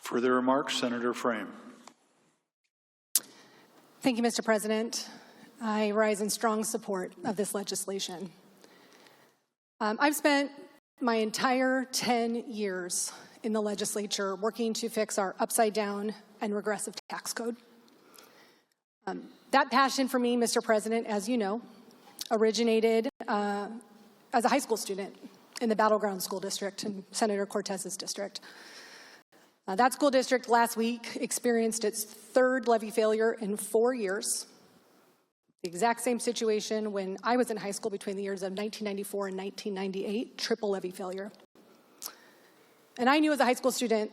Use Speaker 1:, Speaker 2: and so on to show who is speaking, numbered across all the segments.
Speaker 1: Further remarks, Senator Frame.
Speaker 2: Thank you, Mr. President. I rise in strong support of this legislation. I've spent my entire 10 years in the legislature working to fix our upside-down and regressive tax code. That passion for me, Mr. President, as you know, originated as a high school student in the Battleground School District in Senator Cortez's district. That school district last week experienced its third levy failure in 4 years. The exact same situation when I was in high school between the years of 1994 and 1998, triple levy failure. And I knew as a high school student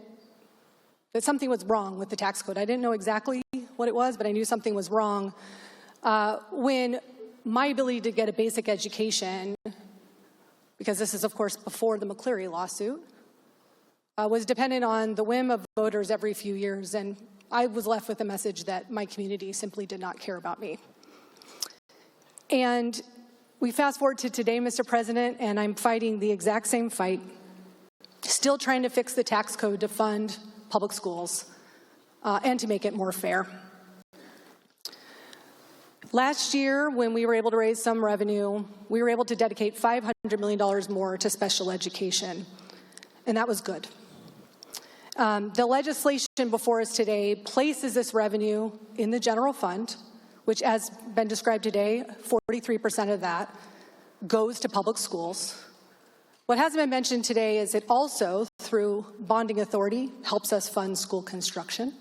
Speaker 2: that something was wrong with the tax code. I didn't know exactly what it was, but I knew something was wrong when my ability to get a basic education, because this is, of course, before the McCleary lawsuit, was dependent on the whim of voters every few years, and I was left with a message that my community simply did not care about me. And we fast forward to today, Mr. President, and I'm fighting the exact same fight, still trying to fix the tax code to fund public schools and to make it more fair. Last year, when we were able to raise some revenue, we were able to dedicate $500 million more to special education, and that was good. The legislation before us today places this revenue in the general fund, which, as been described today, 43% of that goes to public schools. What hasn't been mentioned today is it also, through bonding authority, helps us fund school construction.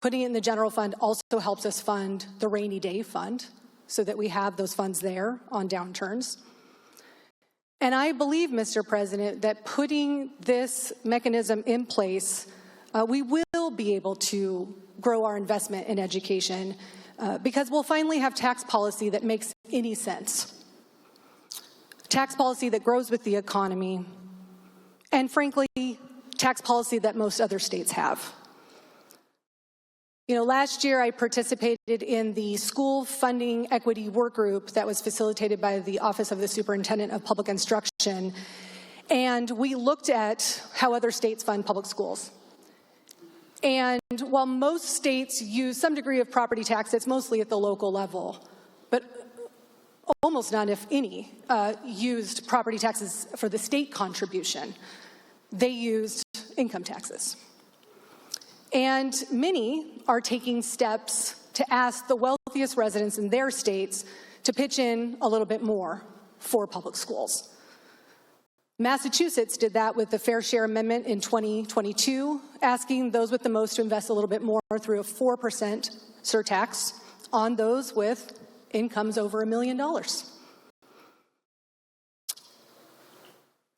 Speaker 2: Putting it in the general fund also helps us fund the rainy day fund so that we have those funds there on downturns. And I believe, Mr. President, that putting this mechanism in place, we will be able to grow our investment in education because we'll finally have tax policy that makes any sense. Tax policy that grows with the economy, and frankly, tax policy that most other states have. You know, last year I participated in the school funding equity work group that was facilitated by the Office of the Superintendent of Public Instruction, and we looked at how other states fund public schools. And while most states use some degree of property tax, it's mostly at the local level, but almost none, if any, used property taxes for the state contribution. They used income taxes. And many are taking steps to ask the wealthiest residents in their states to pitch in a little bit more for public schools. Massachusetts did that with the Fair Share Amendment in 2022, asking those with the most to invest a little bit more through a 4% surtax on those with incomes over $1 million.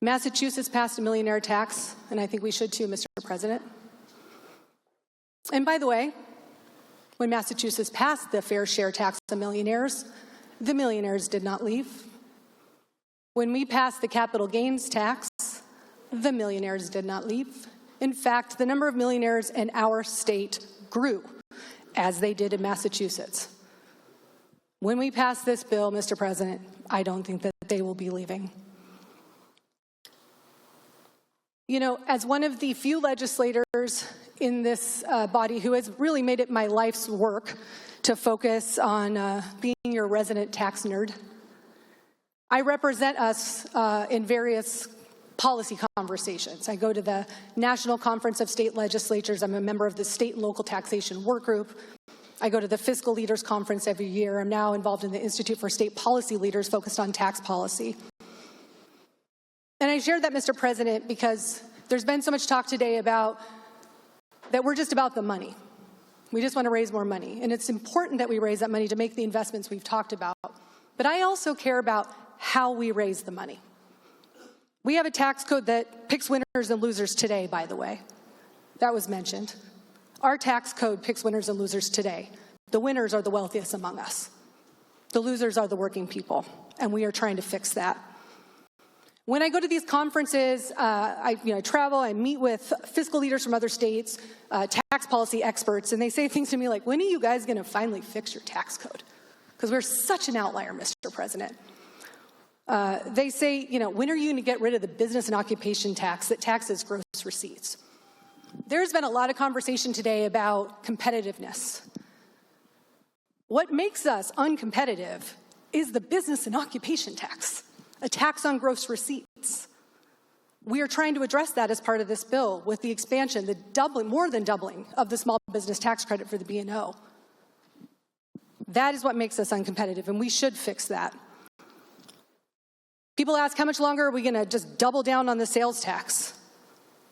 Speaker 2: Massachusetts passed a millionaire tax, and I think we should too, Mr. President. And by the way, when Massachusetts passed the fair share tax on millionaires, the millionaires did not leave. When we passed the capital gains tax, the millionaires did not leave. In fact, the number of millionaires in our state grew, as they did in Massachusetts. When we pass this bill, Mr. President, I don't think that they will be leaving. You know, as one of the few legislators in this body who has really made it my life's work to focus on being your resident tax nerd, I represent us in various policy conversations. I go to the National Conference of State Legislatures. I'm a member of the State and Local Taxation Work Group. I go to the Fiscal Leaders Conference every year. I'm now involved in the Institute for State Policy Leaders focused on tax policy. And I share that, Mr. President, because there's been so much talk today about that we're just about the money. We just want to raise more money. And it's important that we raise that money to make the investments we've talked about. But I also care about how we raise the money. We have a tax code that picks winners and losers today, by the way. That was mentioned. Our tax code picks winners and losers today. The winners are the wealthiest among us. The losers are the working people, and we are trying to fix that. When I go to these conferences, I travel, I meet with fiscal leaders from other states, tax policy experts, and they say things to me like, when are you guys going to finally fix your tax code? Because we're such an outlier, Mr. President. They say, when are you going to get rid of the business and occupation tax that taxes gross receipts? There's been a lot of conversation today about competitiveness. What makes us uncompetitive is the business and occupation tax, a tax on gross receipts. We are trying to address that as part of this bill with the expansion, the doubling, more than doubling of the small business tax credit for the B&O. That is what makes us uncompetitive, and we should fix that. People ask, how much longer are we going to just double down on the sales tax?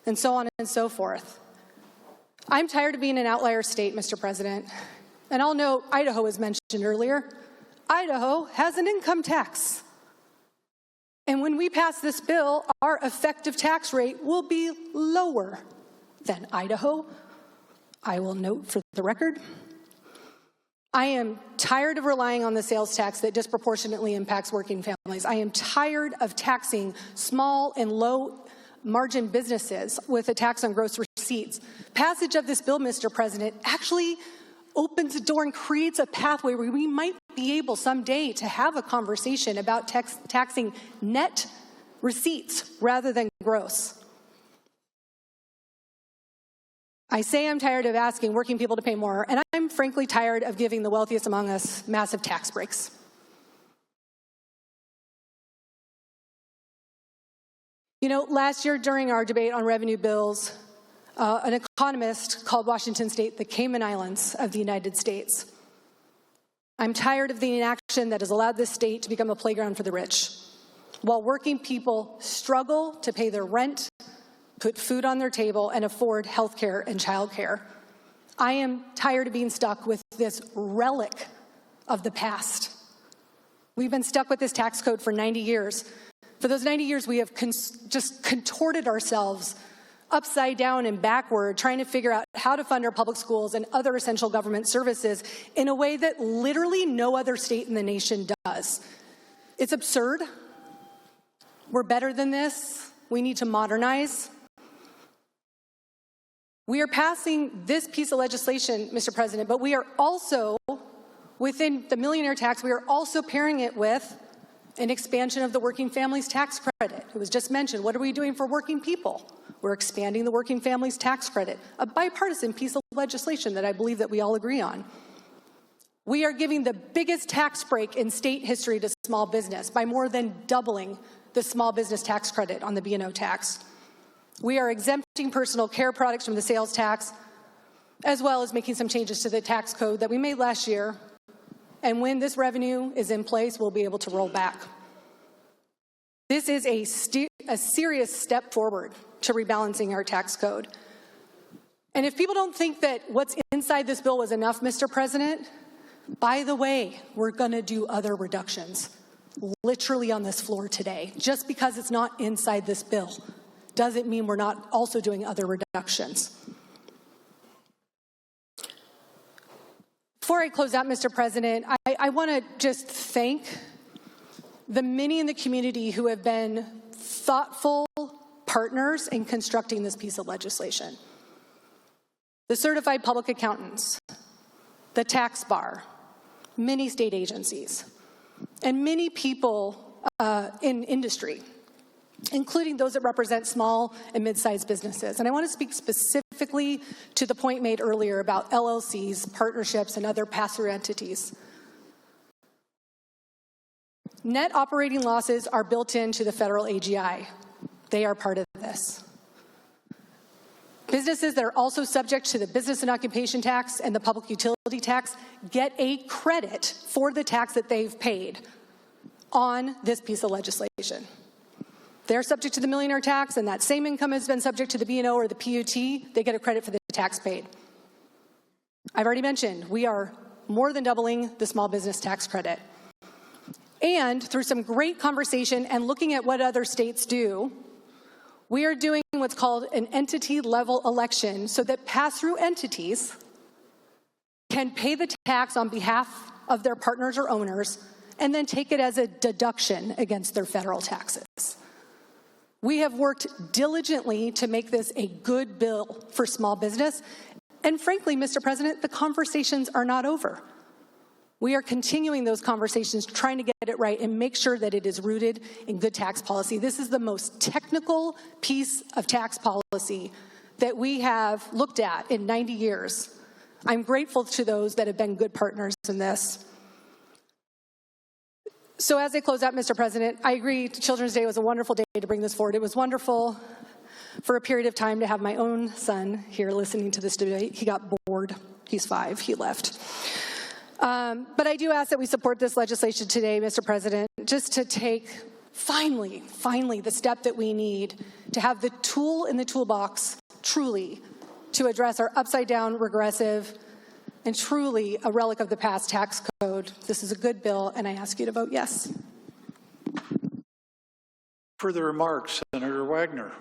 Speaker 2: And so on and so forth. I'm tired of being an outlier state, Mr. President. And I'll note, Idaho was mentioned earlier. Idaho has an income tax. And when we pass this bill, our effective tax rate will be lower than Idaho. I will note for the record. I am tired of relying on the sales tax that disproportionately impacts working families. I am tired of taxing small and low margin businesses with a tax on gross receipts. Passage of this bill, Mr. President, actually opens the door and creates a pathway where we might be able someday to have a conversation about taxing net receipts rather than gross. I say I'm tired of asking working people to pay more, and I'm frankly tired of giving the wealthiest among us massive tax breaks. You know, last year during our debate on revenue bills, an economist called Washington State the Cayman Islands of the United States. I'm tired of the inaction that has allowed this state to become a playground for the rich, while working people struggle to pay their rent, put food on their table, and afford health care and child care. I am tired of being stuck with this relic of the past. We've been stuck with this tax code for 90 years. For those 90 years, we have just contorted ourselves upside down and backward, trying to figure out how to fund our public schools and other essential government services in a way that literally no other state in the nation does. It's absurd. We're better than this. We need to modernize. We are passing this piece of legislation, Mr. President, but we are also, within the millionaire tax, we are also pairing it with an expansion of the working families tax credit. It was just mentioned. What are we doing for working people? We're expanding the working families tax credit, a bipartisan piece of legislation that I believe that we all agree on. We are giving the biggest tax break in state history to small business by more than doubling the small business tax credit on the B&O tax. We are exempting personal care products from the sales tax, as well as making some changes to the tax code that we made last year. And when this revenue is in place, we'll be able to roll back. This is a serious step forward to rebalancing our tax code. And if people don't think that what's inside this bill was enough, Mr. President, by the way, we're going to do other reductions, literally on this floor today. Just because it's not inside this bill doesn't mean we're not also doing other reductions. Before I close out, Mr. President, I want to just thank the many in the community who have been thoughtful partners in constructing this piece of legislation. The certified public accountants, the tax bar, many state agencies, and many people in industry, including those that represent small and mid-sized businesses. And I want to speak specifically to the point made earlier about LLCs, partnerships, and other pass-through entities. Net operating losses are built into the federal AGI. They are part of this. Businesses that are also subject to the business and occupation tax and the public utility tax get a credit for the tax that they've paid on this piece of legislation. They're subject to the millionaire tax, and that same income has been subject to the B&O or the PUT. They get a credit for the tax paid. I've already mentioned we are more than doubling the small business tax credit. And through some great conversation and looking at what other states do, we are doing what's called an entity-level election so that pass-through entities can pay the tax on behalf of their partners or owners and then take it as a deduction against their federal taxes. We have worked diligently to make this a good bill for small business. And frankly, Mr. President, the conversations are not over. We are continuing those conversations, trying to get it right and make sure that it is rooted in good tax policy. This is the most technical piece of tax policy that we have looked at in 90 years. I'm grateful to those that have been good partners in this. So as I close out, Mr. President, I agree Children's Day was a wonderful day to bring this forward. It was wonderful for a period of time to have my own son here listening to this debate. He got bored. He's 5. He left. But I do ask that we support this legislation today, Mr. President, just to take finally the step that we need to have the tool in the toolbox truly to address our upside-down, regressive, and truly a relic of the past tax code. This is a good bill, and I ask you to vote yes.
Speaker 1: Further remarks, Senator Wagner.